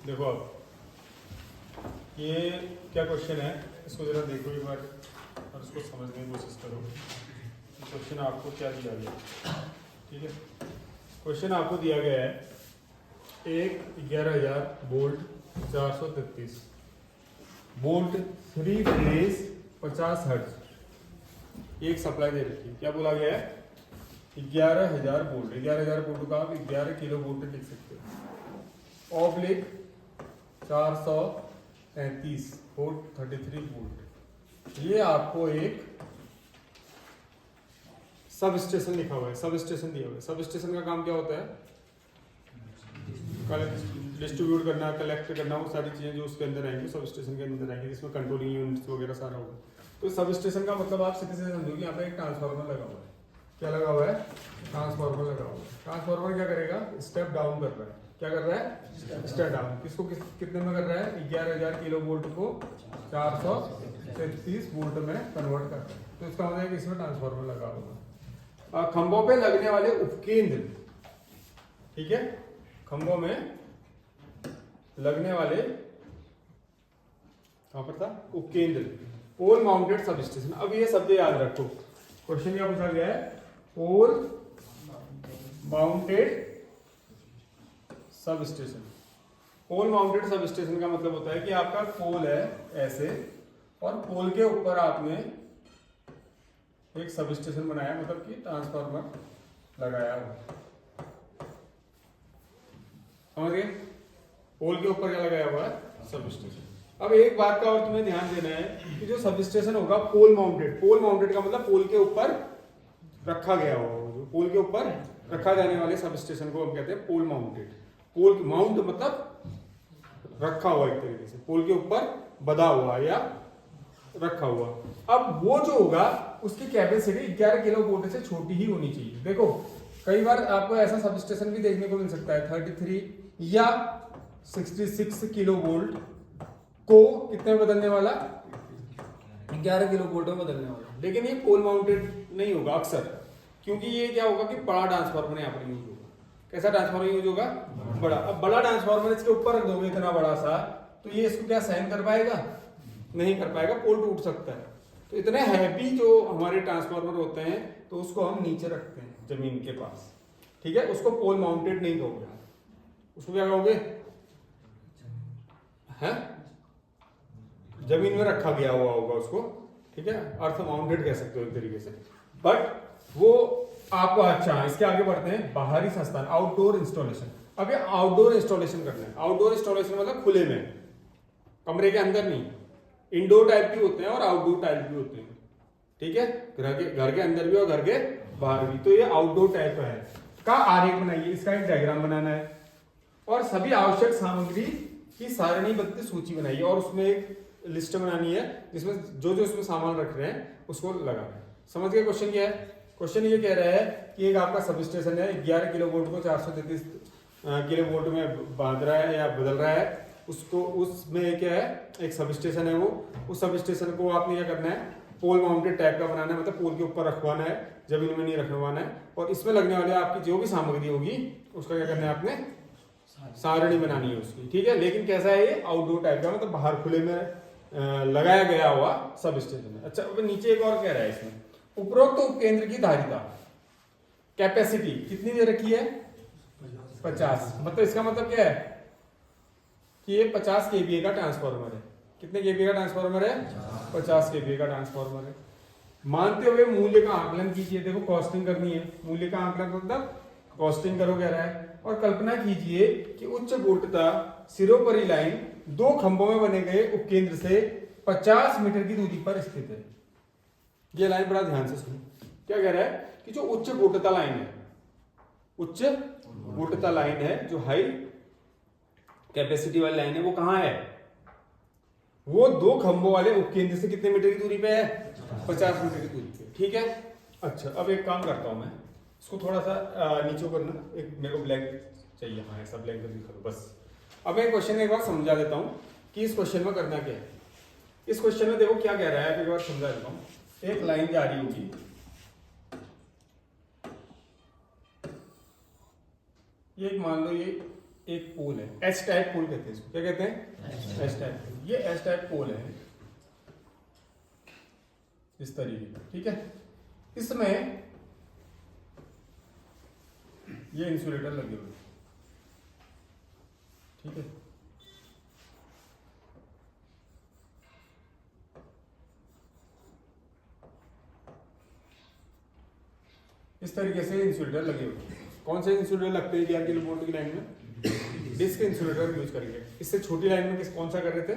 देखो अब ये क्या क्वेश्चन है, इसको जरा देखो एक बार और इसको समझने की कोशिश करो। क्वेश्चन आपको क्या दिया गया, ठीक है। क्वेश्चन आपको दिया गया है एक 11,000 वोल्ट 433 वोल्ट 3 फेज 50 हर्ट्ज एक सप्लाई दे रखी है। क्या बोला गया है? 11,000 वोल्ट। 11,000 वोल्ट का आप 11 किलो वोल्ट लिख सकते हो। Oblique 433 volt 33 volt. ये आपको एक सब स्टेशन लिखा हुआ है, सब स्टेशन दिया हुआ है। सब स्टेशन का काम क्या होता है? डिस्ट्रीब्यूट करना, कलेक्ट करना, वो सारी चीजें जो उसके अंदर आएंगी सब स्टेशन के अंदर आएंगी, जिसमें कंट्रोलिंग यूनिट्स वगैरह सारा होगा। तो सब स्टेशन का मतलब आप सीधे से समझो कि यहाँ पे एक ट्रांसफार्मर लगा हुआ है। क्या लगा हुआ है? ट्रांसफार्मर लगा हुआ है। ट्रांसफार्मर क्या करेगा? स्टेप डाउन कर रहा है। क्या कर रहा है? Step down. किसको कितने में कर रहा है? 11,000 किलो वोल्ट को 433 वोल्ट में कन्वर्ट कर रहा है। तो इसका मतलब है कि इसमें ट्रांसफार्मर लगा हुआ है। खंभों पे लगने वाले उपकेंद्र, ठीक है, खंभों में लगने वाले, कहां पर था? उपकेंद्र, पोल माउंटेड सब स्टेशन। अब ये शब्द याद रखो। क्वेश्चन क्या पूछा गया है? पोल माउंटेड सब स्टेशन। पोल माउंटेड सब स्टेशन का मतलब होता है कि आपका पोल है ऐसे, और पोल के ऊपर आपने एक सब स्टेशन बनाया, मतलब कि ट्रांसफार्मर लगाया हुआ। समझ गए? पोल के ऊपर क्या लगाया हुआ है? Sub station. अब एक बात का और तुम्हें ध्यान देना है कि जो सब स्टेशन होगा पोल माउंटेड, पोल माउंटेड का मतलब पोल के ऊपर रखा गया होगा। जो पोल के ऊपर रखा जाने वाले सब स्टेशन को हम कहते हैं पोल माउंटेड। पोल माउंट मतलब रखा हुआ, एक तरीके से पोल के ऊपर बधा हुआ या रखा हुआ। अब वो जो होगा उसकी कैपेसिटी 11 किलो वोल्ट से छोटी ही होनी चाहिए। देखो कई बार आपको ऐसा सब स्टेशन भी देखने को मिल सकता है 33 या 66 किलो वोल्ट को कितने में बदलने वाला? 11 किलो वोल्ट में बदलने वाला। लेकिन ये पोल माउंटेड नहीं होगा अक्सर, क्योंकि ये क्या होगा कि बड़ा ट्रांसफार्मर यहाँ पर यूज होगा। कैसा ट्रांसफार्मर यूज होगा? बड़ा। अब बड़ा ट्रांसफार्मर इसके ऊपर रख दोगे इतना बड़ा सा, तो ये इसको क्या सहन कर पाएगा? नहीं कर पाएगा, पोल टूट सकता है। तो इतने हैवी जो हमारे ट्रांसफार्मर होते हैं तो उसको हम नीचे रखते हैं जमीन के पास, ठीक है। उसको पोल माउंटेड नहीं कहोगे, उसको क्या कहोगे? है जमीन में रखा गया हुआ होगा उसको, ठीक है, अर्थ माउंटेड कह सकते हो एक तरीके से। बट वो आपको, अच्छा इसके आगे बढ़ते हैं। बाहरी संस्थान, आउटडोर इंस्टॉलेशन। अब ये आउटडोर इंस्टॉलेशन करना है। आउटडोर इंस्टॉलेशन मतलब खुले में, कमरे के अंदर नहीं। इंडोर टाइप भी होते हैं और आउटडोर टाइप भी होते हैं, ठीक है। घर के अंदर भी और घर के बाहर भी। तो ये आउटडोर टाइप है का आरेख बनाइए, इसका एक डायग्राम बनाना है और सभी आवश्यक सामग्री की सारणीबद्ध सूची बनाइए और उसमें एक लिस्ट बनानी है जिसमें जो जो इसमें सामान रख रहे हैं उसको लगाना है। समझ गए क्वेश्चन क्या है? क्वेश्चन ये कह रहा है कि एक आपका सब स्टेशन है, 11 किलो वोल्ट को 433 किलो वोल्ट में बांध रहा है या बदल रहा है। उसको उसमें क्या है? एक सब स्टेशन है। वो उस सब स्टेशन को आपने क्या करना है? पोल माउंटेड टाइप का बनाना है, मतलब पोल के ऊपर रखवाना है, जमीन में नहीं रखवाना है। और इसमें लगने वाले आपकी जो भी सामग्री होगी उसका क्या करना है? आपने सारणी बनानी है उसकी, ठीक है। लेकिन कैसा है ये? आउटडोर टाइप का, मतलब बाहर खुले में लगाया गया हुआ सब स्टेशन है। अच्छा, अब नीचे एक और कह रहा है इसमें, उपरोक्त उपकेंद्र की धारिता कैपेसिटी कितनी दे रखी है? 50। मतलब इसका मतलब क्या है कि ये 50 kVA का ट्रांसफार्मर है। कितने kVA का ट्रांसफार्मर है? 50 kVA का ट्रांसफार्मर है। मानते हुए मूल्य का आकलन कीजिए। देखो कॉस्टिंग करनी है, मूल्य का आकलन मतलब कॉस्टिंग करो कह रहा है। और कल्पना कीजिए कि उच्च वोल्टता सिरोपरी लाइन दो खंभों में बने गए उपकेंद्र से 50 मीटर की दूरी पर स्थित है। ये लाइन बड़ा ध्यान से सुनो। क्या कह रहा है कि जो उच्च वोल्टता लाइन है, उच्च वोल्टता लाइन है, जो हाई कैपेसिटी वाली लाइन है, वो कहां है? वो दो खंभों वाले उपकेंद्र से कितने मीटर की दूरी पे है? 50 मीटर की दूरी पे, ठीक है। अच्छा, अब एक काम करता हूं मैं, इसको थोड़ा सा नीचे करना। एक मेरे को ब्लैंक चाहिए, हाँ ऐसा ब्लैंक दिखा दो बस। अब मैं क्वेश्चन एक बार समझा देता हूं कि इस क्वेश्चन में करना क्या है। इस क्वेश्चन में देखो क्या कह रहा है, एक बार समझा देता हूं। एक लाइन जा रही होगी, ये मान लो ये एक पोल है, एच टाइप पोल कहते हैं इसको, क्या कहते हैं? एच टाइप पोल। ये एच टाइप पोल है इस तरीके का, ठीक है। इसमें ये इंसुलेटर लगे हुए, ठीक है। इस तरीके से इंसुलेटर लगे हुए। कौन से इंसुलेटर लगते हैं 11 किलोवोल्ट की लाइन में? डिस्क इंसुलेटर यूज करेंगे। इससे छोटी लाइन में कौन सा कर रहे थे?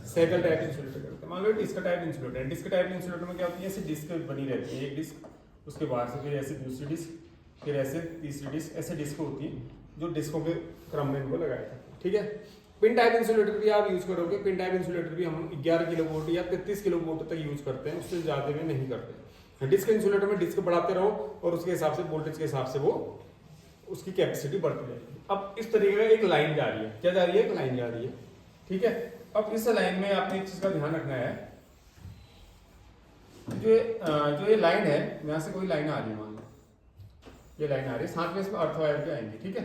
साइकिल टाइप इंसुलेटर करते हैं। मान लो डिस्क टाइप इंसुलेटर है। डिस्क टाइप इंसुलेटर में क्या होती है, ऐसे डिस्क बनी रहती है, एक डिस्क, उसके बाद से फिर ऐसे दूसरी डिस्क, फिर ऐसे तीसरी डिस्क, ऐसे डिस्क होती है जो डिस्कों के क्रम में इनको लगाया था, ठीक है। पिन टाइप इंसुलेटर भी आप यूज करोगे। पिन टाइप इंसुलेटर भी हम 11 किलोवोल्ट या 33 किलोवोल्ट तक यूज करते हैं, उससे ज्यादा में नहीं करते। डिस्क इंसुलेटर में डिस्क बढ़ाते रहो और उसके हिसाब से वोल्टेज के हिसाब से वो उसकी कैपेसिटी बढ़ती जाएगी। अब इस तरीके का एक लाइन जा रही है, क्या जा रही है? एक लाइन जा रही है, ठीक है। अब इस लाइन में आपने एक चीज का ध्यान रखना है, जो ये लाइन है, यहां से कोई लाइन आ रही है, मान लो ये लाइन आ रही है, साथ में इसमें अर्थ वायर भी आएंगे, ठीक है।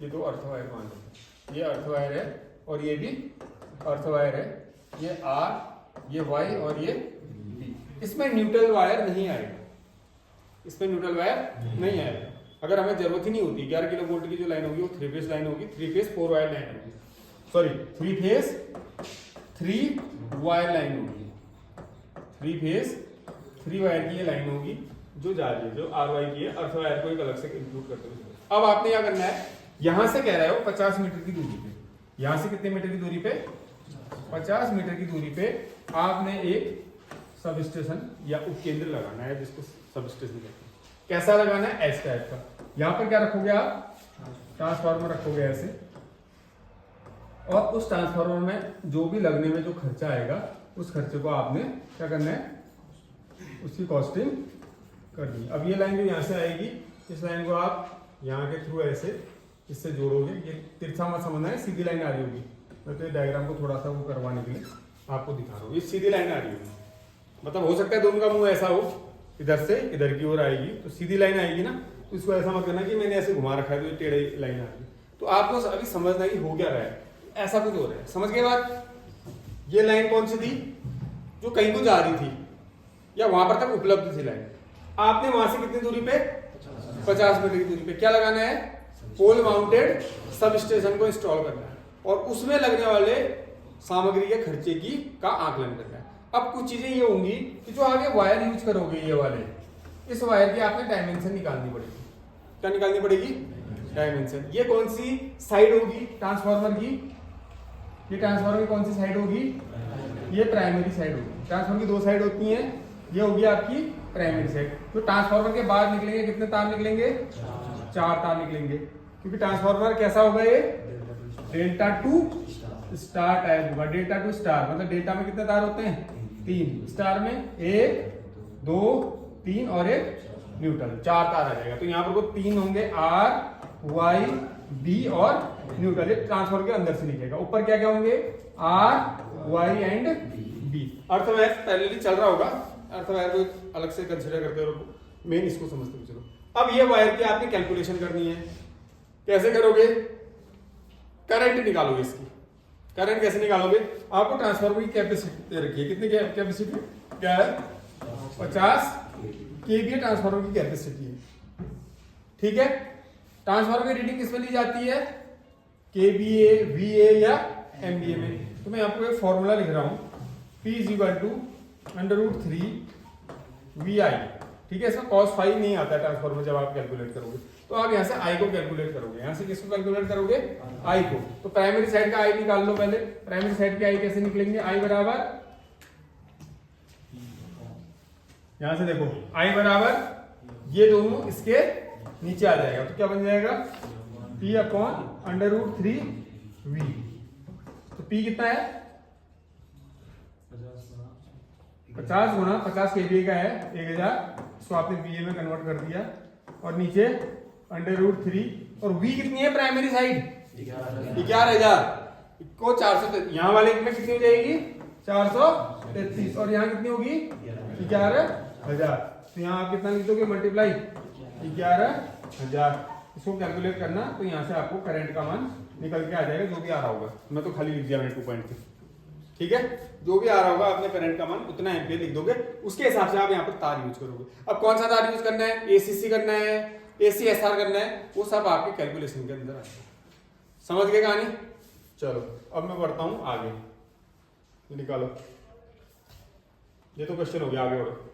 ये दो अर्थ वायर मान लो, ये अर्थ वायर है और ये भी अर्थ वायर है, ये आर, ये वाई और ये बी। इसमें न्यूट्रल वायर नहीं आएगा, इसमें न्यूट्रल वायर नहीं आएगा। अगर हमें जरूरत ही नहीं होती, 11 किलो वोल्ट की जो लाइन होगी वो 3 फेज लाइन होगी, 3 फेज 4 वायर लाइन होगी, सॉरी 3 फेज 3 वायर लाइन होगी, 3 फेज 3 वायर की ये लाइन होगी जो जा रही है, जो आर वाई की है। अर्थ वायर को एक अलग से इंक्लूड करते हुए अब आपने क्या करना है, यहां से कह रहा है वो 50 मीटर की दूरी पे, यहां से कितने मीटर की दूरी पे? 50 मीटर की दूरी पे आपने एक सब स्टेशन या उपकेंद्र लगाना है, जिसको सब स्टेशन कहते हैं। कैसा लगाना है? एस टाइप का। यहां पर क्या रखोगे आप? ट्रांसफार्मर रखोगे ऐसे, और उस ट्रांसफार्मर में जो भी लगने में जो खर्चा आएगा उस खर्चे को आपने क्या करना है, उसकी कॉस्टिंग करनी है। अब ये लाइन जो यहाँ से आएगी, इस लाइन को आप यहाँ के थ्रू ऐसे इससे जोड़ोगे, ये तिरछा मत समझना है, सीधी लाइन आ रही होगी। मैं तो ये डायग्राम को थोड़ा सा वो करवाने के लिए आपको दिखा रहा हूँ, ये सीधी लाइन आ रही होगी, मतलब हो सकता है दोनों का मुंह ऐसा हो, इधर से इधर की ओर आएगी तो सीधी लाइन आएगी ना, तो इसको ऐसा मत करना कि मैंने ऐसे घुमा रखा है तो ये टेढ़ी लाइन आ रही। तो आपको अभी समझना ही हो क्या रहा है, ऐसा कुछ हो रहा है। समझ गए बात? ये लाइन कौन सी थी? जो कहीं को जा रही थी या वहां पर तक उपलब्ध थी लाइन। आपने वहां से कितनी दूरी पे? 50 मीटर की दूरी पे क्या लगाना है? पोल माउंटेड सब स्टेशन को इंस्टॉल करना है और उसमें लगने वाले सामग्री के खर्चे की का आकलन करना है। अब कुछ चीजें ये होंगी कि जो आगे वायर यूज करोगे, ये वाले, इस वायर की आपने डायमेंशन निकालनी पड़ेगी। क्या निकालनी पड़ेगी? डायमेंशन। ये कौन सी साइड होगी ट्रांसफार्मर की? ये ट्रांसफार्मर की कौन सी साइड होगी? ये प्राइमरी साइड होगी। ट्रांसफार्मर की 2 साइड होती हैं, ये होगी आपकी प्राइमरी साइड। तो ट्रांसफार्मर के बाद निकलेंगे कितने तार निकलेंगे? 4 तार निकलेंगे, क्योंकि ट्रांसफार्मर कैसा होगा? ये डेल्टा टू स्टार टाइप होगा। डेल्टा टू स्टार मतलब डेल्टा में कितने तार होते हैं? 3, स्टार में 1 2 3 और एक न्यूट्रल, 4 तार आ जाएगा। तो यहाँ पर 3 होंगे, आर वाई बी और न्यूट्रल। ये ट्रांसफार्मर के अंदर से निकलेगा। ऊपर क्या क्या होंगे? R Y and B. Earth wire पहले चल रहा होगा, अर्थ वायर को अलग से कंसीडर करते हो, मेन इसको समझते हो। चलो अब ये वायर की आपने कैलकुलेशन करनी है। कैसे करोगे? करंट निकालोगे इसकी। करंट कैसे निकालोगे? आपको ट्रांसफार्मर की कैपेसिटी रखिए, कितनी कैपेसिटी क्या है? 50 केवीए ट्रांसफार्मर की कैपेसिटी है, ठीक है। ट्रांसफार्मर की रीडिंग किसमें ली जाती है? केवीए, वीए या एमवीए में। तो मैं आपको एक फॉर्मूला लिख रहा हूं, P = √3 VI, ठीक है। इसमें cos फाई नहीं आता ट्रांसफार्मर जब आप कैलकुलेट करोगे, तो आप यहाँ से I को कैलकुलेट करोगे। यहाँ से किसको कैलकुलेट करोगे? I को। तो प्राइमरी साइड का I निकाल लो पहले। प्राइमरी साइड के I कैसे निकलेंगे? I बराबर, यहां से देखो, I बराबर ये दोनों इसके नीचे आ जाएगा, तो क्या बन जाएगा? P / √3V। तो P कितना है? 50 गुणा 50 केवीए का है 1000, इसको आपने VA में कन्वर्ट कर दिया, और नीचे √3, और V कितनी है प्राइमरी साइड? 11,000 को 400, यहाँ वाले में कितनी हो जाएगी? 433, और यहाँ कितनी होगी? 11,000। तो यहाँ आप कितना लिख दोगे? मल्टीप्लाई 11,000। इसको कैलकुलेट करना, तो यहाँ से आपको करंट का मान निकल के आ जाएगा, जो भी आ रहा होगा। मैं तो खाली लिख दिया मैंने 2.3, ठीक है। जो भी आ रहा होगा अपने करंट का मान उतना एम्पियर लिख दोगे, उसके हिसाब से आप यहाँ पर तार यूज करोगे। अब कौन सा तार यूज करना है, एसीसी करना है, एसीएसआर करना है, वो सब आपके कैलकुलेशन के अंदर आता है। समझ गए कहानी? चलो अब मैं बढ़ता हूं आगे, निकालो। ये तो क्वेश्चन हो गया, आगे बढ़ो।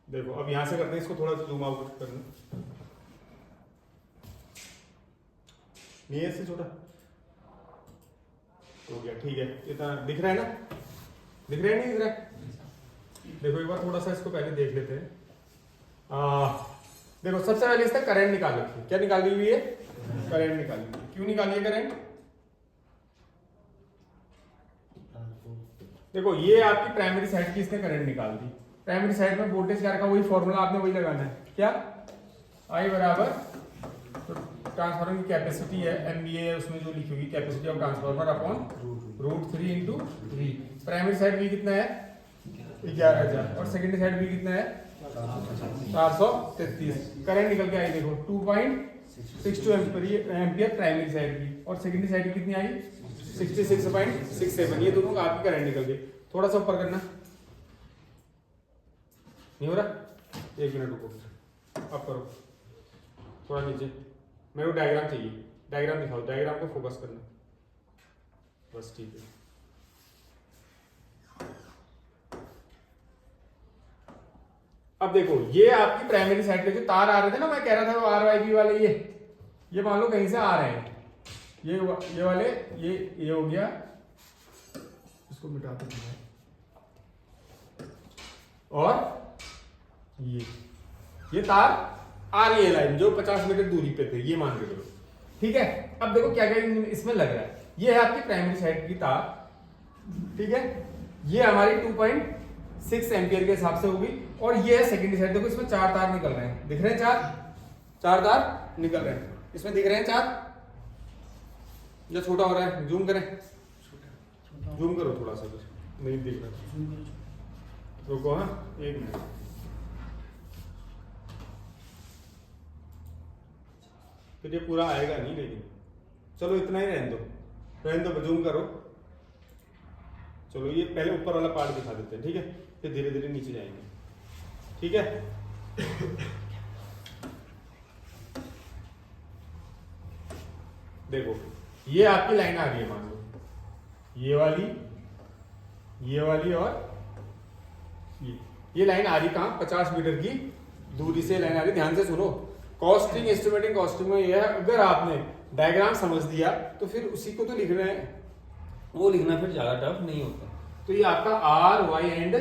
देखो अब यहां से करते हैं, इसको थोड़ा सा जूम आउट करना, नहीं है इससे छोटा हो गया, ठीक है। इतना दिख रहा है ना, दिख रहा है नहीं दिख रहा है? देखो एक बार थोड़ा सा इसको पहले देख लेते हैं। देखो सबसे पहले इसका करंट निकाल रखिए। क्या निकाली हुई है? करंट निकाली हुई है। क्यों निकाली है करंट? देखो ये आपकी प्राइमरी साइड की इसने करंट निकाल दी। प्राइमरी साइड में वोल्टेज क्या रखा, वही फॉर्मूला आपने वही लगाना है। क्या? I बराबर ट्रांसफार्मर की कैपेसिटी है MVA, उसमें जो लिखी हुई capacity of transformer upon √3 into 3। Primary side भी कितना है? 11,000 और सेकेंडरी साइड भी कितना है? 433। करंट निकल के आई देखो 2.62 एम्पियर प्राइमरी साइड की, और सेकेंडरी साइड की कितनी आई? 66.67। ये दोनों आपकी करंट निकल गई। थोड़ा सा ऊपर करना, नहीं हो रहा? 1 मिनट रुको, अब करो थोड़ा नीचे। मेरे को डायग्राम चाहिए, डायग्राम दिखाओ, डायग्राम को फोकस करना बस, ठीक है। अब देखो ये आपकी प्राइमरी साइड के जो तार आ रहे थे ना, मैं कह रहा था वो RYB वाले, ये मान लो कहीं से आ रहे हैं, ये वाले, ये हो गया, इसको मिटा दो। और ये तार आ रही है लाइन जो 50 मीटर दूरी पे थे, ये मान के चलो, ठीक है। अब देखो क्या क्या इसमें लग रहा है। ये है आपकी प्राइमरी साइड की तार, ठीक है। ये हमारी 2.6 एम्पियर के हिसाब से होगी, और ये है सेकेंडरी साइड। देखो इसमें 4 तार निकल रहे हैं, दिख रहे हैं? 4 तार निकल रहे हैं, इसमें दिख रहे हैं 4। जो छोटा हो रहा है जूम करें, जूम करो थोड़ा सा, कुछ नहीं दिख रहा। रुको, हाँ 1 मिनट। फिर ये पूरा आएगा नहीं, लेकिन चलो इतना ही रहने दो, जूम करो। चलो ये पहले ऊपर वाला पार्ट दिखा देते हैं, ठीक है, फिर धीरे धीरे नीचे जाएंगे, ठीक है। देखो ये आपकी लाइन आ रही है, मान लो ये वाली और ये लाइन आ रही कहाँ? 50 मीटर की दूरी से लाइन आ रही। ध्यान से सुनो, कॉस्टिंग एस्टिमेटिंग कॉस्टिंग में यह है, अगर आपने डायग्राम समझ दिया तो फिर उसी को तो लिखना है, वो लिखना फिर ज्यादा टफ नहीं होता। तो ये आपका R, Y एंड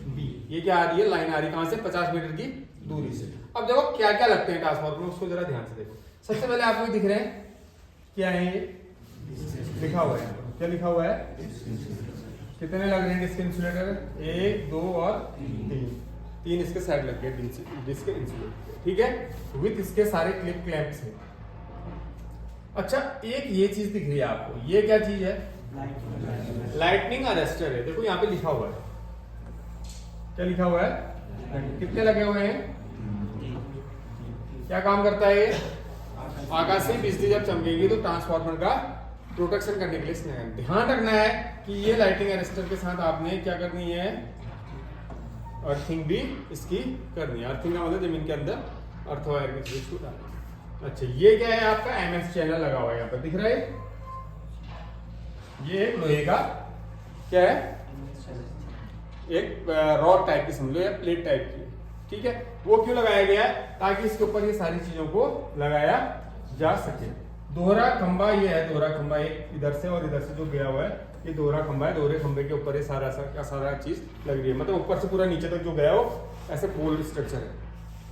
B, ये क्या आ रही है? लाइन आ रही है कहां से? 50 मीटर की दूरी से। अब देखो क्या क्या लगते हैं ट्रांसफार्मर में, उसको जरा ध्यान से देखो। सबसे पहले आपको दिख रहे हैं क्या है? ये लिखा हुआ है, क्या लिखा हुआ है? कितने लग रहे हैं इसके इंसुलेटर? 1, 2 और 3 इसके साइड लग गए डिस्क इंसुलेटर, ठीक है, विथ इसके सारे क्लिप क्लैंप्स हैं। अच्छा एक ये चीज दिख रही है आपको, ये क्या चीज है? लाइटनिंग अरेस्टर है। देखो यहाँ पे लिखा हुआ है, क्या लिखा हुआ है? कितने लगे हुए हैं? क्या काम करता है ये? आकाशीय बिजली जब चमकेगी तो ट्रांसफार्मर का प्रोटेक्शन करने के लिए इसने ध्यान रखना है कि ये लाइटिंग अरेस्टर के साथ आपने क्या करनी है? अर्थिंग भी इसकी करनी है। अर्थिंग का मतलब जमीन के अंदर अर्थ वायर की स्विच को डालना। अच्छा ये क्या है? आपका MS चैनल लगा हुआ है, यहाँ पर दिख रहा है। ये एक लोहे का क्या है? एक रॉड टाइप की समझ लो, या प्लेट टाइप की, ठीक है। वो क्यों लगाया गया है? ताकि इसके ऊपर ये सारी चीजों को लगाया जा सके। दोहरा खंबा ये है, दोहरा खंबा एक इधर से और इधर से जो गया हुआ है, ये दोहरा खंबा है। दोहरे खंबे के ऊपर ये सारा चीज लग रही है, मतलब ऊपर से पूरा नीचे तक जो गया हो, ऐसे पोल स्ट्रक्चर है,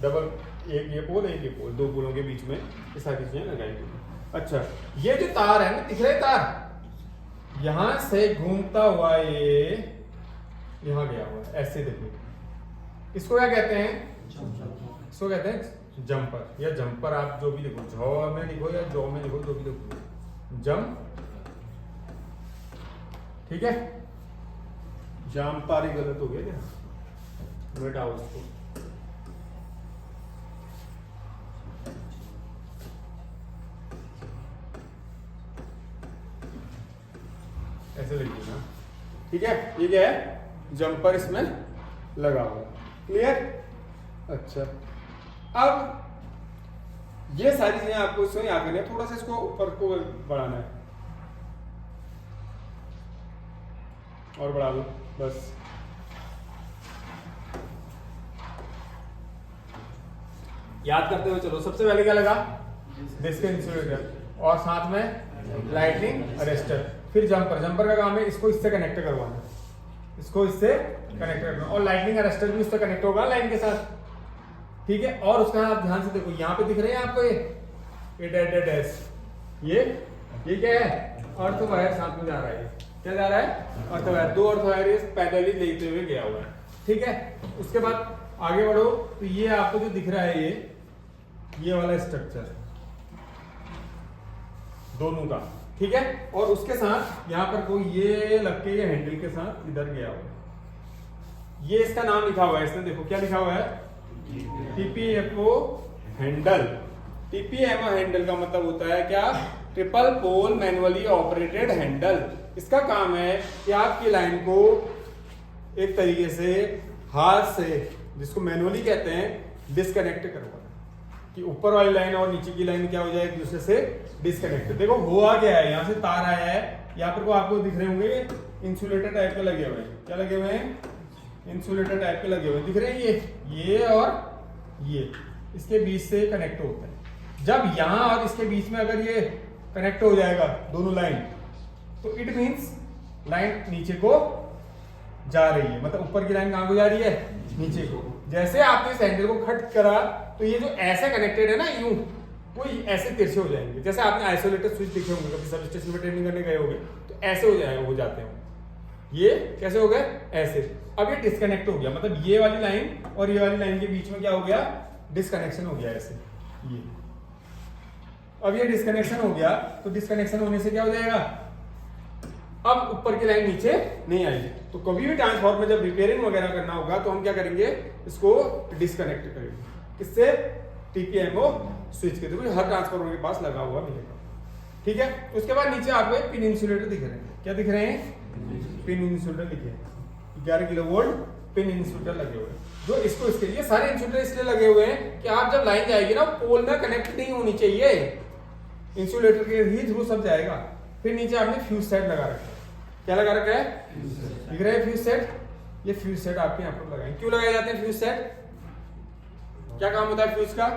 डबल, एक ये पोल, एक ये पोल, 2 पोलों के बीच में ये सारी चीजें लगाई गई। अच्छा ये जो तार है ना, दिख रहे तार, यहां से घूमता हुआ ये यहां गया हुआ है, ऐसे देखो। इसको क्या कहते हैं? इसको कहते हैं जंपर, या जंपर, आप जो भी लिखो, झ में लिखो या जौ में लिखो, जो भी लिखो, जंप, ठीक है। जंपर ही गलत हो गया क्या? बेटा उसको ऐसे लगी ना, ठीक है। ये क्या है, जंपर इसमें लगा हुआ, क्लियर। अच्छा, अब ये सारी चीजें आपको इसमें याद करनी है, थोड़ा सा इसको ऊपर को बढ़ाना है और बढ़ा दो बस। याद करते हुए चलो, सबसे पहले क्या लगा, डिस्क इंसुलेटर, और साथ में लाइटनिंग अरेस्टर, फिर जंपर। जंपर का काम है इसको इससे कनेक्ट करवाना, इसको इससे कनेक्ट करना, और लाइटनिंग अरेस्टर भी इससे कनेक्ट होगा लाइन के साथ, ठीक है। और उसका आप ध्यान से देखो, यहाँ पे दिख रहे हैं आपको ये डैश, ये क्या है, अर्थ वायर साथ में जा रहा है, क्या जा रहा है, अर्थ वायर। दो अर्थ वायर पैदल ही लेते हुए गया हुआ है, ठीक है। उसके बाद आगे बढ़ो तो ये आपको जो दिख रहा है ये वाला स्ट्रक्चर दोनों का, ठीक है। और उसके साथ यहाँ पर कोई ये लग के ये हैंडल के साथ इधर गया हुआ है, ये इसका नाम लिखा हुआ है, इसमें देखो क्या लिखा हुआ है, TPMO हैंडल। TPMO हैंडल का मतलब होता है क्या, triple pole manually operated handle. इसका काम है कि आपकी लाइन को एक तरीके से हाथ से, जिसको मैनुअली कहते हैं, डिस्कनेक्ट करवाना, कि ऊपर वाली लाइन और नीचे की लाइन क्या हो जाए, एक दूसरे से डिस्कनेक्ट। देखो हुआ क्या है, यहाँ से तार आया है, यहाँ पर को आपको दिख रहे होंगे इंसुलेटर टाइप के लगे हुए हैं, क्या लगे हुए हैं, इंसुलेटर टाइप के लगे हुए दिख रहे हैं, ये और ये इसके बीच से कनेक्ट होता है। जब यहां और इसके बीच में अगर ये कनेक्ट हो जाएगा दोनों लाइन, तो इट मींस लाइन नीचे को जा रही है, मतलब ऊपर की लाइन कहां को जा रही है, नीचे को। जैसे आपने इस हैंडल को खट करा तो ये जो ऐसे कनेक्टेड है ना यूं, वो ऐसे तिरछे हो जाएंगे। जैसे आपने आइसोलेटेड स्विच देखे होंगे, कभी सब स्टेशन में ट्रेनिंग करने गए होंगे, तो ऐसे हो जाते हैं। ये कैसे हो गए, ऐसे। अब ये डिस्कनेक्ट हो गया, मतलब ये वाली लाइन और ये वाली लाइन के बीच में क्या हो गया, डिस्कनेक्शन हो गया ऐसे। ये अब ये डिस्कनेक्शन हो गया, तो डिस्कनेक्शन होने से क्या हो जाएगा, अब ऊपर की लाइन नीचे नहीं आएगी। तो कभी भी ट्रांसफार्मर में जब रिपेयरिंग वगैरह करना होगा तो हम क्या करेंगे, इसको डिस्कनेक्ट करेंगे, किससे, TPMO स्विच के थ्रू। हर ट्रांसफार्मर के पास लगा हुआ मिलेगा, ठीक है। उसके बाद नीचे आपको पिन इंसुलेटर दिख रहे हैं, क्या दिख रहे हैं, पिन इंसुलेटर लिखे हैं, 11 किलोवोल्ट पिन इंसुलेटर लगे हुए हैं। जो इसको इसके लिए सारे इंसुलेटर इसलिए लगे हुए हैं कि आप जब लाइन जाएगी ना, पोल में कनेक्ट नहीं होनी चाहिए, इंसुलेटर के ही थ्रू सब जाएगा। फिर नीचे आपने फ्यूज सेट लगा रखा है, क्या लगा रखा है, दिख रहा है फ्यूज सेट। ये फ्यूज सेट आपके यहाँ पर लगाए, क्यों लगाए जाते हैं फ्यूज सेट, क्या काम होता है फ्यूज का,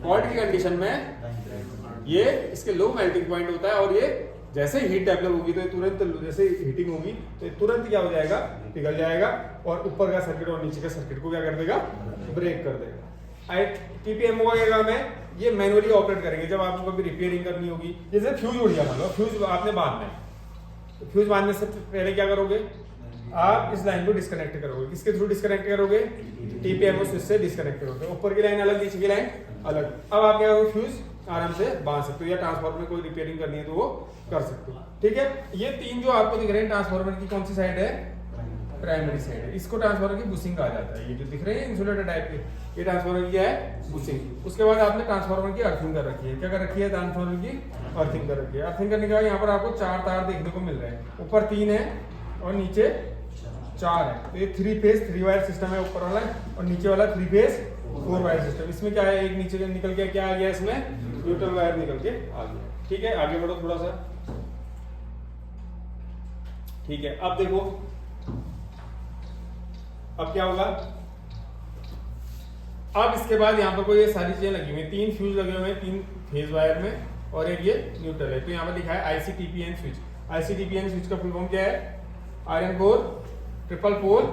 फॉल्ट की कंडीशन में ये इसके लो मेल्टिंग पॉइंट होता है, और ये जैसे हीट डेवलप होगी तो तुरंत, जैसे हीटिंग होगी तो तुरंत क्या हो जाएगा, पिघल जाएगा, और ऊपर का सर्किट और नीचे के सर्किट को क्या कर देगा, ब्रेक कर देगा। TPMO का क्या काम है, ये मैनुअली ऑपरेट करेंगे। जब आपको कभी रिपेयरिंग करनी होगी, जैसे फ्यूज उड़ गया, मान लो फ्यूज आपने बांधना है, तो फ्यूज बांधने से पहले क्या करोगे, आप इस लाइन को डिस्कनेक्ट करोगे, किसके थ्रू डिस्कनेक्ट करोगे, TPMO स्विच से डिस्कनेक्ट करोगे। ऊपर की लाइन अलग, नीचे की लाइन अलग। अब आप क्या करोगे, फ्यूज आराम से बांध सकते हो, या ट्रांसफार्मर में कोई रिपेयरिंग करनी है तो वो कर सकते हो, ठीक है। ये तीन जो आपको दिख रहे हैं ट्रांसफार्मर की, कौन सी साइड है, प्राइमरी साइड है। इसको ट्रांसफार्मर की बुशिंग कहा जाता है। ये जो दिख रहे हैं इंसुलेटर टाइप के, ये ट्रांसफार्मर की है बुशिंग। उसके बाद आपने ट्रांसफार्मर की अर्थिंग कर रखी है, क्या कर रखी है, ट्रांसफार्मर की अर्थिंग कर रखी है। अर्थिंग करने के बाद यहाँ पर आपको 4 तार देखने को मिल रहे हैं, ऊपर 3 है और नीचे 4 है। तो ये 3 फेज 3 वायर सिस्टम है ऊपर वाला, और नीचे वाला 3 फेज 4 वायर सिस्टम। इसमें क्या है, एक नीचे निकल के क्या आ गया, इसमें न्यूट्रल वायर निकल के आ गया, ठीक है। आगे बढ़ो थोड़ा सा, ठीक है। अब देखो अब क्या होगा, अब इसके बाद यहाँ पर कोई ये सारी चीजें लगी हुई, 3 फ्यूज लगे हुए हैं 3 फेज वायर में, और एक ये न्यूट्रल है। तो यहाँ पर लिखा है ICTPN स्विच। ICTPN स्विच का फुल फॉर्म क्या है, iron core triple pole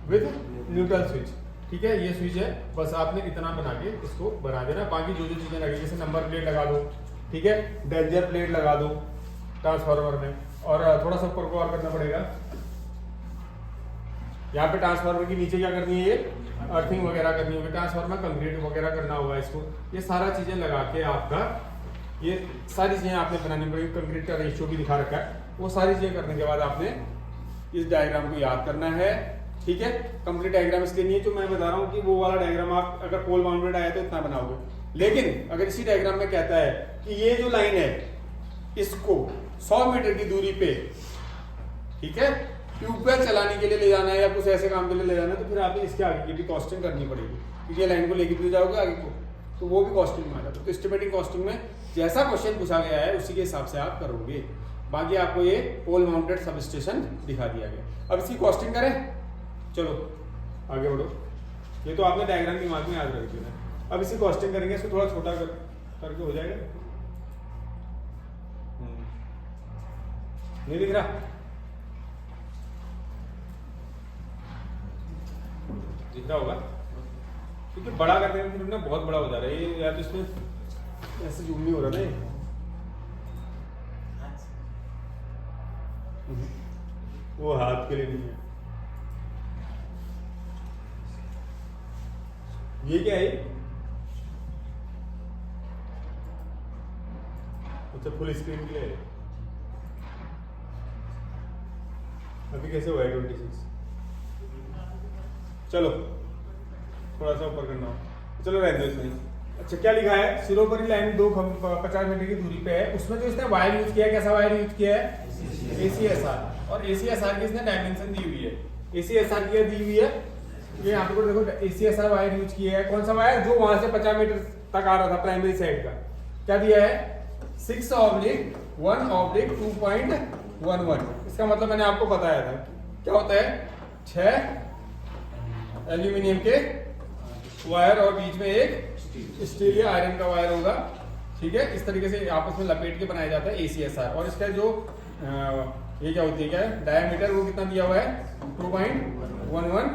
with neutral switch, ठीक है। ये स्विच है, बस आपने इतना बना के इसको बना देना। बाकी जो चीजें लगी, जैसे नंबर प्लेट लगा दो, ठीक है, डेंजर प्लेट लगा दो ट्रांसफार्मर में, और थोड़ा सा ऊपर को और करना पड़ेगा। यहाँ पे ट्रांसफार्मर के नीचे क्या करनी है, अर्थिंग वगैरह करनी होगी, ट्रांसफार्मर कंक्रीट वगैरह करना होगा इसको। ये सारा चीजें लगा के आपका, ये सारी चीजें आपने बनानी पड़ेगी। कंक्रीट का रेशियो भी दिखा रखा है, वो सारी चीजें करने के बाद आपने इस डायग्राम को याद करना है, ठीक है। कंप्लीट डायग्राम इसलिए नहीं है, जो मैं बता रहा हूँ कि वो वाला डायग्राम आप अगर पोल बाउंडेड आया तो इतना बनाओगे, लेकिन अगर इसी डायग्राम में कहता है कि ये जो लाइन है इसको 100 मीटर की दूरी पे, ठीक है, ट्यूबवेल चलाने के लिए ले जाना है या कुछ ऐसे काम के लिए ले जाना है, तो फिर आपको इसके आगे की भी कॉस्टिंग करनी पड़ेगी, क्योंकि लाइन को लेके भी जाओगे आगे को, तो वो भी कॉस्टिंग में आ जाता है। तो एस्टिमेटिंग कॉस्टिंग में जैसा क्वेश्चन पूछा गया है उसी के हिसाब से आप करोगे। बाकी आपको ये पोल माउंटेड सब स्टेशन दिखा दिया गया। अब इसकी कॉस्टिंग करें, चलो आगे बढ़ो। ये तो आपने डायग्राम दिमाग में याद रख दिया। अब इसकी कॉस्टिंग करेंगे, इसको थोड़ा छोटा करके हो जाएगा। नहीं दिख रहा? दिख रहा होगा, क्योंकि बड़ा करते हैं फिर ना बहुत बड़ा हो जा रहा है ये, या तो इसमें ऐसे जूम नहीं हो रहा ना। वो हाथ के लिए नहीं है। ये क्या है? अच्छा, फुल स्क्रीन के लिए। अभी कैसे हुआ है 26? चलो थोड़ा सा ऊपर करना हो, चलो रहने दो इतना ही। अच्छा, क्या लिखा है? सिरोपरी लाइन 50 मीटर की दूरी पे है। उसमें जो इसने वायर यूज किया है, कैसा वायर यूज किया है? ACSR। और ACSR की इसने डायमेंशन दी हुई है। ACSR की दी हुई है, ये यहाँ पे देखो ACSR वायर यूज किया है। कौन सा वायर? जो वहां से 50 मीटर तक आ रहा था प्राइमरी साइड का। क्या दिया है? 6/1/2.11। इसका मतलब मैंने आपको बताया था, क्या होता है? 6 एल्यूमिनियम के वायर और बीच में एक स्टील या आयरन का वायर होगा, ठीक है। इस तरीके से आपस में लपेट के बनाया जाता है ACSR। और इसका जो ये क्या होती है, क्या है डायमीटर, वो कितना दिया हुआ है? 2.11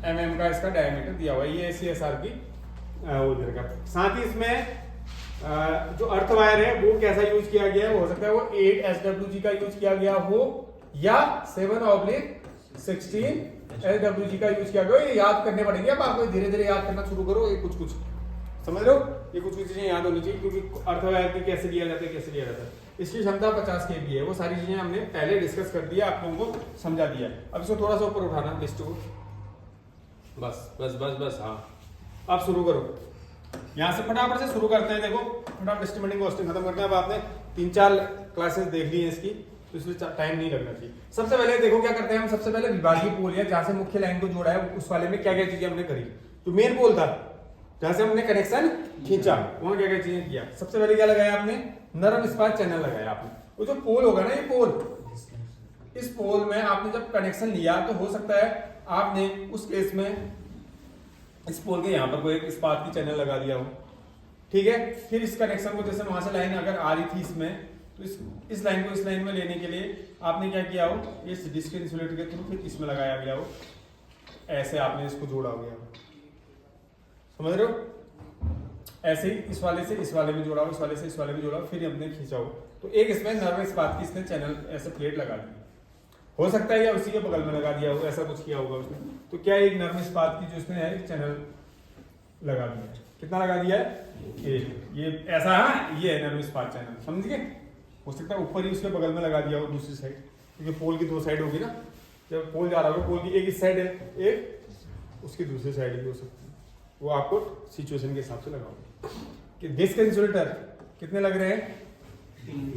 mm का इसका डायमीटर दिया हुआ है। ये ACSR की वो देगा। साथ ही इसमें जो अर्थ वायर है वो कैसा यूज किया गया है? हो सकता है वो 8 SWG का यूज किया गया हो या 7/16 SWG का यूज किया गया। ये याद करने पड़ेंगे, अब आपको धीरे धीरे याद करना शुरू करो। ये कुछ कुछ समझ रहे हो? ये कुछ कुछ चीजें याद होनी चाहिए, क्योंकि अर्थ वायर की कैसे लिया जाता है, कैसे लिया जाता है। इसकी क्षमता 50 kV है। वो सारी चीजें हमने पहले डिस्कस कर दिया, आप लोगों को समझा दिया। अब इसको थोड़ा सा ऊपर उठाना लिस्ट को, बस बस बस बस। हाँ, आप शुरू करो यहाँ से, फटाफट से शुरू करते हैं। देखो फटाफट एस्टिमेटिंग कॉस्टिंग खत्म करते हैं। अब आपने 3-4 क्लासेस देख ली है इसकी, तो इसलिए टाइम नहीं लगना चाहिए। सबसे पहले देखो क्या करते हैं हम, सबसे पहले विभागीय पोल है, जहां से मुख्य लाइन को जोड़ा है उस वाले में क्या क्या चीजें हमने करी। तो मेन पोल था जहां से हमने कनेक्शन खींचा, वहां क्या क्या चीजें किया। सबसे पहले क्या लगाया आपने? नरम इस्पात चैनल लगाया आपने। वो जो पोल होगा ना, ये पोल, इस पोल में आपने जब कनेक्शन लिया तो हो सकता है आपने उस केस में इस पोल के यहाँ पर कोई एक इस्पात की चैनल लगा दिया हो, ठीक है। फिर इस कनेक्शन को, जैसे वहां से लाइन अगर आ रही थी इसमें, तो इस लाइन को इस लाइन में लेने के लिए आपने क्या किया हो? इस डिस्क इंसुलेटर के थ्रू फिर इसमें लगाया गया हो, ऐसे आपने इसको जोड़ा हो गया, समझ रहे हो? ऐसे ही इस वाले से इस वाले में जोड़ा हो, इस वाले से इस वाले में जोड़ा हो, फिर हमने खींचा हो। तो एक इसमें नरम इस्पात की इसने चैनल ऐसे प्लेट लगा दी, हो सकता है या उसी के बगल में लगा दिया हो, ऐसा कुछ किया होगा उसने। तो क्या एक नरम इस्पात की जो इसने है चैनल लगा दिया है। कितना लगा दिया है? ये ऐसा है, ये है नरम इस्पात चैनल, समझ गए? हो सकता है ऊपर ही उसके बगल में लगा दिया हो दूसरी साइड, क्योंकि पोल की 2 साइड होगी ना। जब पोल जा रहा होगा, पोल की एक इस साइड है, एक उसकी दूसरी साइड भी हो सकती है। वो आपको सिचुएशन के हिसाब से लगाओगे। कि डिस्क इंसुलेटर कितने लग रहे हैं?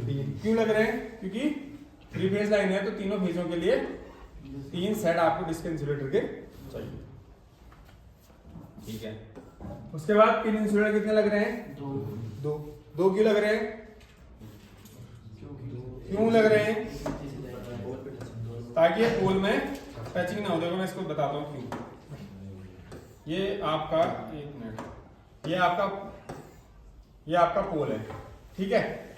3। क्यों लग रहे हैं? क्योंकि 3 फेज लाइन है, तो तीनों फेजों के लिए 3 सेट आपको डिस्क इंसुलेटर के चाहिए, ठीक है। उसके बाद पिन इंसुलेटर कितने लग रहे हैं? 2 क्यों लग रहे हैं? क्यों लग रहे हैं? ताकि पोल में टचिंग ना हो। देखो मैं इसको बताता हूँ क्यों। ये आपका, एक मिनट, ये आपका पोल है, ठीक है।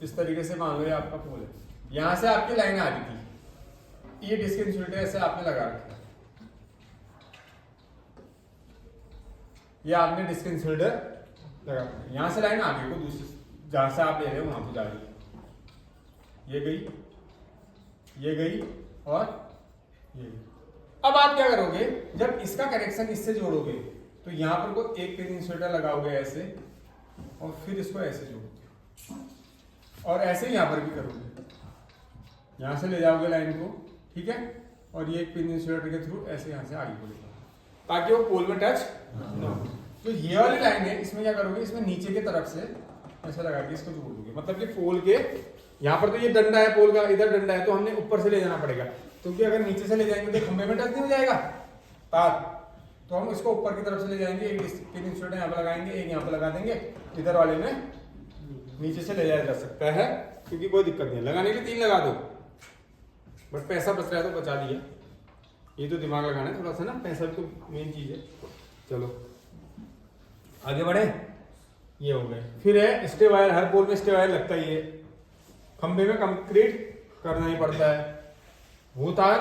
इस तरीके से मान लो ये आपका पोल है, यहां से आपकी लाइन आ रही थी, ये डिस्क इंसुलेटर ऐसे आपने लगा रखा, ये आपने डिस्क इंसुलेटर लगा, यहां से लाइन आ गई को दूसरी, जहां से आप ले रहे हो वहां पे जा रही है, ये गई और ये गई। अब आप क्या करोगे? जब इसका कनेक्शन इससे जोड़ोगे तो यहां पर को एक पिन इंसुलेटर लगाओगे ऐसे, और फिर इसको ऐसे जोड़ोगे, और ऐसे ही यहां पर भी करोगे, यहां से ले जाओगे लाइन को, ठीक है, और ये एक पिन इंसुलेटर के थ्रू ऐसे यहां से आगे बढ़ेगा, ताकि वो पोल में टच ना हो। तो ये वाली लाइन है, इसमें क्या करोगे? इसमें नीचे की तरफ से ऐसा लगा के इसको जोड़ दोगे, मतलब कि पोल के यहाँ पर तो ये डंडा है पोल का, इधर डंडा है, तो हमने ऊपर से ले जाना पड़ेगा, क्योंकि अगर नीचे से ले जाएंगे तो खंबे में टच नहीं हो जाएगा तार, तो हम इसको ऊपर की तरफ से ले जाएंगे, एक इंसुलेटर यहाँ पर लगाएंगे, एक यहाँ पर लगा देंगे, इधर वाले में नीचे से ले जाया जा सकता है, क्योंकि कोई दिक्कत नहीं है। लगाने के लिए 3 लगा दो, बट पैसा बच रहा है तो बचा दिया, ये तो दिमाग लगाना है थोड़ा सा ना, पैसा भी तो मेन चीज है। चलो आगे बढ़े, ये हो गए। फिर है स्टे वायर, हर पोल में स्टे वायर लगता ही है, खंबे में कंक्रीट करना ही पड़ता है। वो तार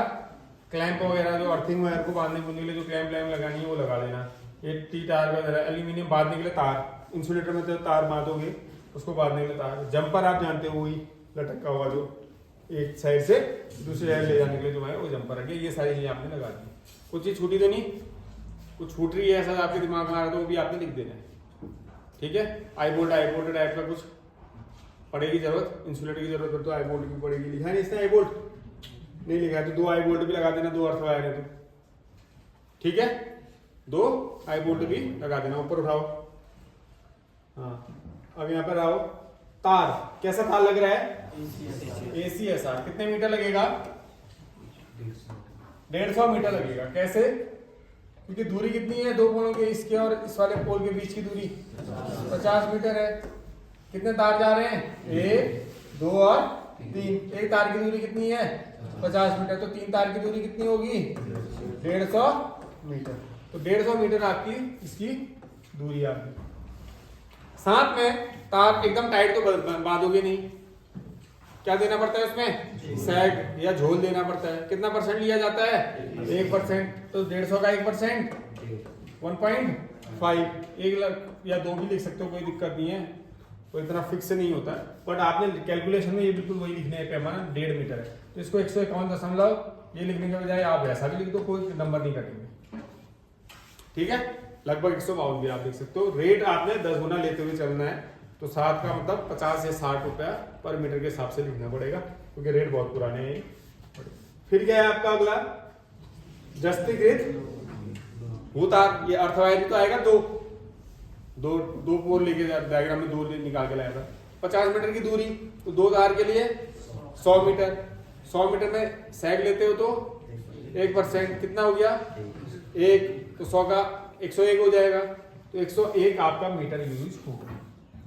क्लैंप वगैरह जो अर्थिंग वायर को बांधने के लिए जो क्लैंप लगानी है वो लगा देना। ये टी तार वगैरह एल्यूमिनियम बांधने के लिए तार, इंसुलेटर में तो तार बांधोगे उसको बांधने के लिए तार, जंपर आप जानते हो वही लटका हुआ जो एक साइड से दूसरी साइड ले जाने के लिए जो है वो जंपर है, ये सारी चीजें आपने लगा दी। कुछ चीज छूटी तो नहीं, कुछ छूट रही है ऐसा आपके दिमाग में आ रहा है तो वो भी आपने लिख देना है, ठीक है। आई बोल्ट टाइप का कुछ पड़ेगी जरूरत, इंसुलेटर की जरूरत तो आई बोल्ट की पड़ेगी, लिखा नहीं इसने आई बोल्ट नहीं लिखा है तो 2 आई बोल्ट भी लगा देना, 2 अर्थ वायर है तो ठीक है, 2 आई बोल्ट भी लगा देना। ऊपर उठाओ, हाँ अब यहाँ पर आओ, तार कैसा तार लग रहा है, ACSR, कितने मीटर लगेगा, 150 मीटर लगेगा। कैसे, क्योंकि दूरी कितनी है 2 पोलों के, इसके और इस वाले पोल के बीच की दूरी 50 मीटर है। कितने तार जा रहे हैं, 1 2 और 3, एक तार की दूरी कितनी है 50 मीटर, तो 3 तार की दूरी कितनी होगी 150 मीटर, तो 150 मीटर आपकी इसकी दूरी आपकी। साथ में तार एकदम टाइट तो बांधोगे नहीं, क्या देना पड़ता है उसमें, सैग या झोल देना पड़ता है। कितना परसेंट लिया जाता है, 1%, तो 150 का 1% 1.5, 1 या 2 भी लिख सकते हो, कोई दिक्कत नहीं है, तो इतना फिक्स नहीं होता है, बट आपने कैलकुलेशन में ये बिल्कुल वही लिखने है, पैमाना 1.5 मीटर है, तो इसको 151 ये लिखने के बजाय आप ऐसा भी लिख दो, कोई नंबर नहीं कटेंगे, ठीक है। लगभग 152 भी आप देख सकते हो। रेट आपने 10 गुना लेते हुए चलना है, तो 7 का मतलब 50 या 60 रुपया पर मीटर के हिसाब से लिखना पड़ेगा, क्योंकि रेट बहुत पुराने हैं। फिर क्या है आपका अगला, जस्तीकृत वो तार, ये अर्थ वायर भी तो आएगा, दो पोल लेके डायग्राम में 2 निकाल के लाया था, 50 मीटर की दूरी, तो 2 तार के लिए 100 मीटर, 100 मीटर में सैग लेते हो तो 1%, कितना हो गया 1, तो 100 का 101 हो जाएगा, तो 101 आपका मीटर यूज होगा।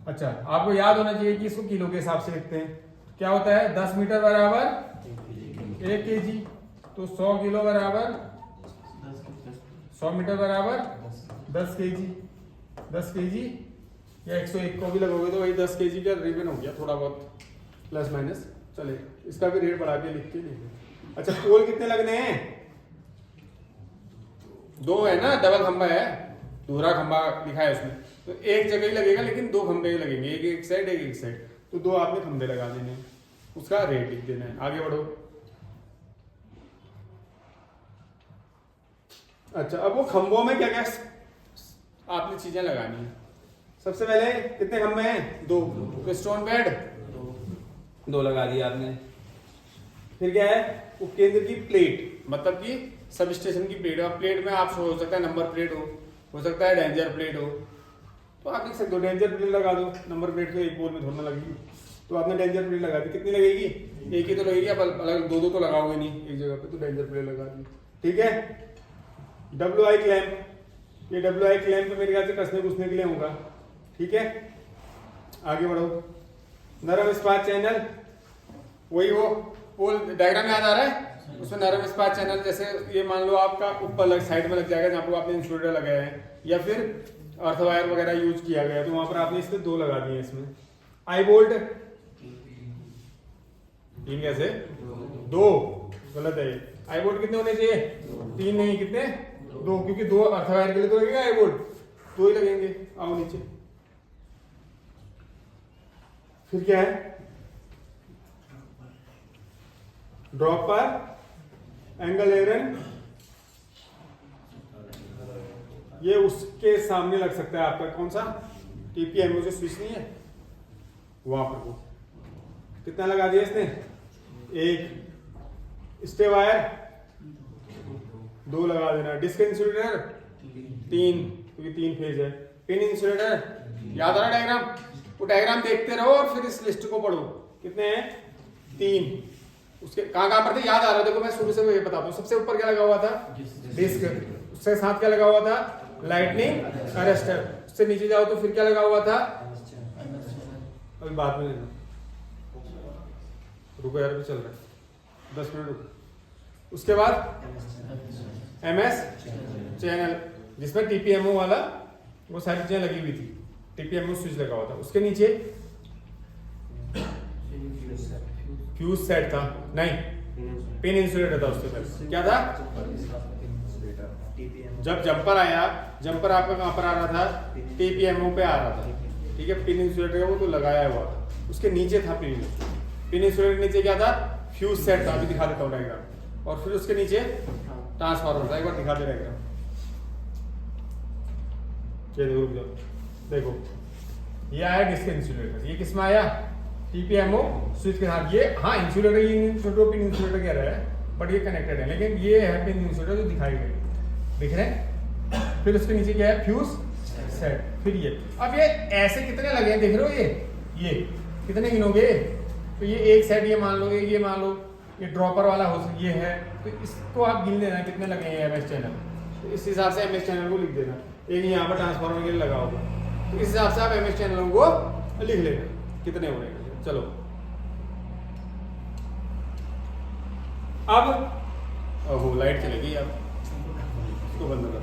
अच्छा, आपको याद होना चाहिए कि इसको किलो के हिसाब से लिखते हैं, क्या होता है 10 मीटर बराबर 1 kg, तो 100 किलो बराबर 100 मीटर बराबर 10 kg, 10 kg या 101 को भी लगोगे तो वही 10 kg का रिबन हो गया, थोड़ा बहुत प्लस माइनस चले, इसका भी रेट बढ़ा के लिख के लिखे। अच्छा, पोल कितने लगने हैं, 2 है ना, डबल खंबा है, दूसरा खंबा लिखा है उसमें, तो एक जगह ही लगेगा, लेकिन 2 खंबे लगेंगे, एक साइड एक साइड, तो 2 आपने खंबे लगा देने, उसका रेट लिख देना है। आगे बढ़ो। अच्छा, अब वो खंबों में क्या क्या आपने चीजें लगानी है। सबसे पहले कितने खंबे हैं, 2, तो स्टोन बेड 2 लगा दिया आपने। फिर क्या है, वो केंद्र की प्लेट, मतलब कि सब स्टेशन की प्लेट, और प्लेट में आप हो सकता है नंबर प्लेट हो सकता है डेंजर प्लेट हो, तो आप देख सकते हो डेंजर प्लेट लगा दो, नंबर प्लेट तो एक पोल में थोड़ा लगेगी, तो आपने डेंजर प्लेट लगा दी, कितनी लगेगी, एक ही तो लगेगी, आप अलग 2 तो लगाओगे नहीं एक जगह पे, तो डेंजर प्लेट लगा दी, ठीक है। WI क्लैंप, ये WI क्लैंप मेरे ख्याल से कसने घुसने के लिए होगा, ठीक है। आगे बढ़ो। नरम इस्पात चैनल, वही वो पोल डायग्राम याद आ रहा है, उसमें नरम इस्पात चैनल, जैसे ये मान लो आपका ऊपर साइड में लग जाएगा जहाँ पर आपने इंसुलेटर लगाया है, या फिर अर्थ वायर वगैरह यूज किया गया, तो वहां पर आपने इसमें 2 लगा दिए। इसमें आई बोल्ट 3 कैसे, 2 गलत है, आई बोल्ट कितने होने चाहिए, 3 नहीं, कितने 2, क्योंकि 2 अर्थ वायर के लिए तो लगेगा आई बोल्ट, 2 ही लगेंगे। आओ नीचे। फिर क्या है, ड्रॉपर, एंगल एरन, ये उसके सामने लग सकता है आपका, कौन सा, TPMO जो स्विच नहीं है वहां पर, वो कितना लगा दिया इसने, 1। स्टे वायर 2 लगा देना। डिस्क इंसुलेटर 3, क्योंकि 3 फेज है। पिन इंसुलेटर याद आ रहा डायग्राम, वो डायग्राम देखते रहो और फिर इस लिस्ट को पढ़ो। कितने हैं? 3। उसके कहाँ पर थे याद आ रहा है? देखो मैं शुरू से ये बताता हूँ। सबसे ऊपर क्या लगा हुआ था? डिस्क। उसके साथ क्या लगा हुआ था? Lightning arrester. उससे नीचे जाओ तो फिर क्या लगा हुआ था? अभी बाद में लेना, रुको यार भी चल रहा है, 10 मिनट रुको। उसके बाद MS चैनल, जिसमें TPMO वाला वो सारी चीजें लगी हुई थी, TPMO स्विच लगा हुआ था। उसके नीचे फ्यूज सेट था, नहीं पिन इंसुलेटर था। उसके पहले क्या था? जब जंपर आया, जंपर आपका कहां पर आ रहा था? TPMO पे आ रहा था, ठीक है। पिन इंसुलेटर वो तो लगाया हुआ था। उसके नीचे था पिन इंसुलेटर, नीचे क्या था? फ्यूज सेट था। अभी दिखा देता हूँ डायग्राम। और फिर उसके नीचे ट्रांसफार्मर था। एक बार दिखा दे डायग्राम। देखो ये आया डिस्क इंसुलेटर। ये किसमें आया? TPMO स्विच के साथ। ये हाँ इंसुलेटर, ये छोटो पिन इंसुलेटर कह रहा है, बट ये कनेक्टेड है। लेकिन ये है पिन इंसुलेटर जो दिखाई गई, दिख रहे हैं। फिर उसके नीचे क्या है? Fuse set. फिर ये, अब ये ऐसे कितने लगे हैं देख रहे हो? ये कितने गिनोगे? तो ये एक सेट, ये मान लो, ये मान लो, ये ड्रॉपर वाला हो सकता, ये है। तो इसको आप गिन लेना कितने लगे हैं MS चैनल। तो इस हिसाब से MS चैनल को लिख देना। एक यहाँ पर ट्रांसफार्मर के लिए लगा होगा, तो इस हिसाब से आप MS चैनलों को लिख लेना कितने हो रहे हैं। चलो अब लाइट चलेगी, अब इसको बंद कर।